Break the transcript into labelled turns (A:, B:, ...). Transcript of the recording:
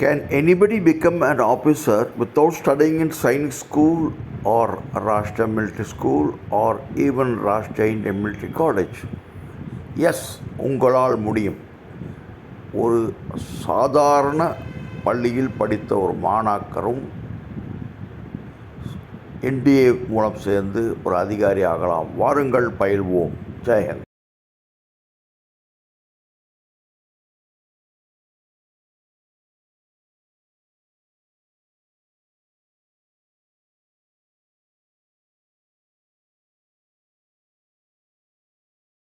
A: Can anybody become an officer without studying in Sainik School or Rashtra Military School or even Rashtra Indian Military College? Yes, உங்களால் முடியும். ஒரு சாதாரண பள்ளியில் படித்த ஒரு மாணாக்கரும் என்டிஏ மூலம் சேர்ந்து ஒரு அதிகாரி ஆகலாம். வாருங்கள், பயில்வோம். ஜெயஹிந்த்.